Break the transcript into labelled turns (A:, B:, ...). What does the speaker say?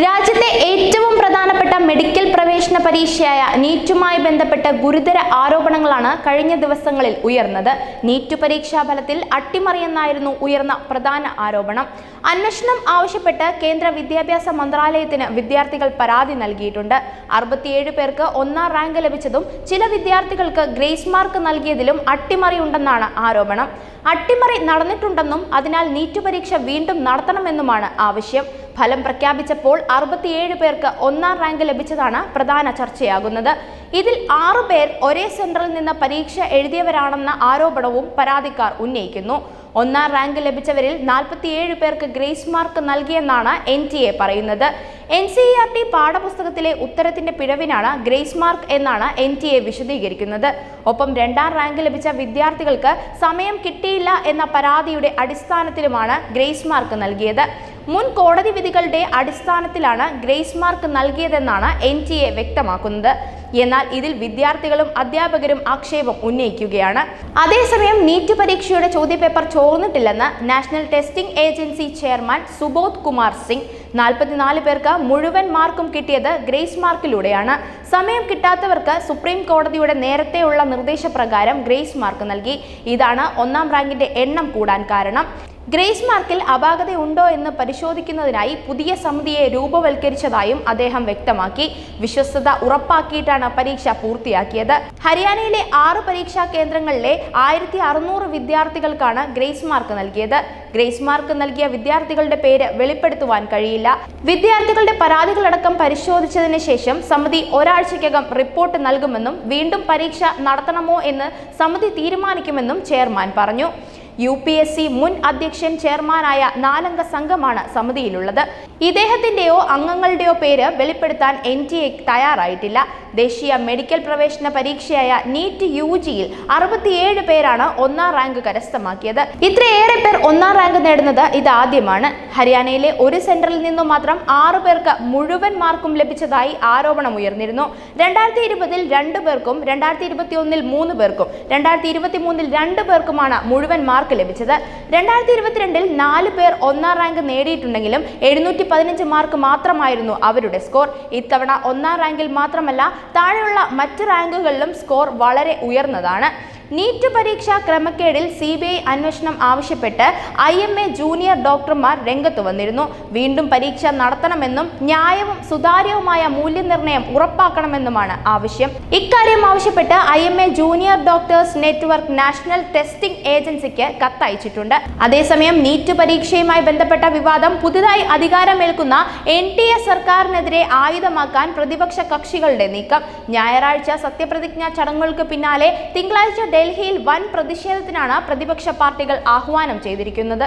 A: രാജ്യത്തെ ഏറ്റവും പ്രധാനപ്പെട്ട മെഡിക്കൽ പ്രവേശന പരീക്ഷയായ നീറ്റുമായി ബന്ധപ്പെട്ട ഗുരുതര ആരോപണങ്ങളാണ് കഴിഞ്ഞ ദിവസങ്ങളിൽ ഉയർന്നത്. നീറ്റ് പരീക്ഷാ ഫലത്തിൽ അട്ടിമറിയെന്നായിരുന്നു ഉയർന്ന പ്രധാന ആരോപണം. അന്വേഷണം ആവശ്യപ്പെട്ട് കേന്ദ്ര വിദ്യാഭ്യാസ മന്ത്രാലയത്തിന് വിദ്യാർത്ഥികൾ പരാതി നൽകിയിട്ടുണ്ട്. 67 പേർക്ക് 1ാം റാങ്ക് ലഭിച്ചതും ചില വിദ്യാർത്ഥികൾക്ക് ഗ്രേസ് മാർക്ക് നൽകിയതിലും അട്ടിമറിയുണ്ടെന്നാണ് ആരോപണം. അട്ടിമറി നടന്നിട്ടുണ്ടെന്നും അതിനാൽ നീറ്റ് പരീക്ഷ വീണ്ടും നടത്തണമെന്നുമാണ് ആവശ്യം. ഫലം പ്രഖ്യാപിച്ചപ്പോൾ 67 പേർക്ക് 1ാം റാങ്ക് ലഭിച്ചതാണ് പ്രധാന ചർച്ചയാകുന്നത്. ഇതിൽ 6 പേർ ഒരേ സെന്ററിൽ നിന്ന് പരീക്ഷ എഴുതിയവരാണെന്ന ആരോപണവും പരാതിക്കാർ ഉന്നയിക്കുന്നു. 1ാം റാങ്ക് ലഭിച്ചവരിൽ 47 പേർക്ക് ഗ്രേസ് മാർക്ക് നൽകിയെന്നാണ് NTA പറയുന്നത്. NCERT പാഠപുസ്തകത്തിലെ ഉത്തരത്തിന്റെ പിഴവിനാണ് ഗ്രേസ് മാർക്ക് എന്നാണ് NTA വിശദീകരിക്കുന്നത്. ഒപ്പം 2ാം റാങ്ക് ലഭിച്ച വിദ്യാർത്ഥികൾക്ക് സമയം കിട്ടിയില്ല എന്ന പരാതിയുടെ അടിസ്ഥാനത്തിലുമാണ് ഗ്രേസ് മാർക്ക് നൽകിയത്. മുൻ കോടതി വിധികളുടെ അടിസ്ഥാനത്തിലാണ് ഗ്രേസ് മാർക്ക് നൽകിയതെന്നാണ് NTA വ്യക്തമാക്കുന്നത്. എന്നാൽ ഇതിൽ വിദ്യാർത്ഥികളും അധ്യാപകരും ആക്ഷേപം ഉന്നയിക്കുകയാണ്. അതേസമയം നീറ്റ് പരീക്ഷയുടെ ചോദ്യപേപ്പർ ചോർന്നിട്ടില്ലെന്ന് national testing agency chairman Subodh Kumar Singh. 44 പേർക്ക് മുഴുവൻ മാർക്കും കിട്ടിയത് ഗ്രേസ് മാർക്കിലൂടെയാണ്. സമയം കിട്ടാത്തവർക്ക് സുപ്രീം കോടതിയുടെ നേരത്തെയുള്ള നിർദ്ദേശപ്രകാരം ഗ്രേസ് മാർക്ക് നൽകി. ഇതാണ് 1ാം റാങ്കിന്റെ എണ്ണം കൂടാൻ കാരണം. ഗ്രേസ് മാർക്കിൽ അപാകതയുണ്ടോ എന്ന് പരിശോധിക്കുന്നതിനായി പുതിയ സമിതിയെ രൂപവൽക്കരിച്ചതായും അദ്ദേഹം വ്യക്തമാക്കി. വിശ്വസ്തത ഉറപ്പാക്കിയിട്ടാണ് പരീക്ഷ പൂർത്തിയാക്കിയത്. ഹരിയാനയിലെ 6 പരീക്ഷാ കേന്ദ്രങ്ങളിലെ 1600 വിദ്യാർത്ഥികൾക്കാണ് ഗ്രേസ് മാർക്ക് നൽകിയത്. ഗ്രേസ് മാർക്ക് നൽകിയ വിദ്യാർത്ഥികളുടെ പേര് വെളിപ്പെടുത്തുവാൻ കഴിയില്ല. വിദ്യാർത്ഥികളുടെ പരാതികളടക്കം പരിശോധിച്ചതിന് ശേഷം സമിതി ഒരാഴ്ചയ്ക്കകം റിപ്പോർട്ട് നൽകുമെന്നും വീണ്ടും പരീക്ഷ നടത്തണമോ എന്ന് സമിതി തീരുമാനിക്കുമെന്നും ചെയർമാൻ പറഞ്ഞു. UPSC മുൻ അധ്യക്ഷൻ ചെയർമാനായ 4 അംഗ സംഘമാണ് സമിതിയിലുള്ളത്. ഇദ്ദേഹത്തിന്റെയോ അംഗങ്ങളുടെയോ പേര് വെളിപ്പെടുത്താൻ NTA തയ്യാറായിട്ടില്ല. ദേശീയ മെഡിക്കൽ പ്രവേശന പരീക്ഷയായ നീറ്റ് UGയിൽ 67 പേരാണ് 1ാം റാങ്ക് കരസ്ഥമാക്കിയത്. ഇത്രയേറെ പേർ 1ാം റാങ്ക് നേടുന്നത് ഇതാദ്യമാണ്. ഹരിയാനയിലെ ഒരു സെന്ററിൽ നിന്നും മാത്രം 6 പേർക്ക് മുഴുവൻ മാർക്കും ലഭിച്ചതായി ആരോപണം ഉയർന്നിരുന്നു. 2020-ൽ 2 പേർക്കും 2021-ൽ 3 പേർക്കും 2023-ൽ 2 പേർക്കുമാണ് മുഴുവൻ മാർക്ക് ലഭിച്ചത്. 2022-ൽ 4 പേർ 1ാം റാങ്ക് നേടിയിട്ടുണ്ടെങ്കിലും 715 മാർക്ക് മാത്രമായിരുന്നു അവരുടെ സ്കോർ. ഇത്തവണ 1ാം റാങ്കിൽ മാത്രമല്ല താഴെയുള്ള മറ്റ് റാങ്കുകളിലും സ്കോർ വളരെ ഉയർന്നതാണ്. നീറ്റ് പരീക്ഷാ ക്രമക്കേടിൽ CBI അന്വേഷണം ആവശ്യപ്പെട്ട് IMA ജൂനിയർ ഡോക്ടർമാർ രംഗത്ത് വന്നിരുന്നു. വീണ്ടും പരീക്ഷ നടത്തണമെന്നും ന്യായവും സുതാര്യവുമായ മൂല്യനിർണ്ണയം ഉറപ്പാക്കണമെന്നുമാണ് ആവശ്യം. ഇക്കാര്യം ആവശ്യപ്പെട്ട് IMA junior doctors network national testing ഏജൻസിക്ക് കത്തയച്ചിട്ടുണ്ട്. അതേസമയം നീറ്റ് പരീക്ഷയുമായി ബന്ധപ്പെട്ട വിവാദം പുതുതായി അധികാരമേൽക്കുന്ന NDA സർക്കാരിനെതിരെ ആയുധമാക്കാൻ പ്രതിപക്ഷ കക്ഷികളുടെ നീക്കം. ഞായറാഴ്ച സത്യപ്രതിജ്ഞാ ചടങ്ങുകൾക്ക് പിന്നാലെ തിങ്കളാഴ്ച ഡൽഹിയിൽ വൻ പ്രതിഷേധത്തിനാണ് പ്രതിപക്ഷ പാർട്ടികൾ ആഹ്വാനം ചെയ്തിരിക്കുന്നത്.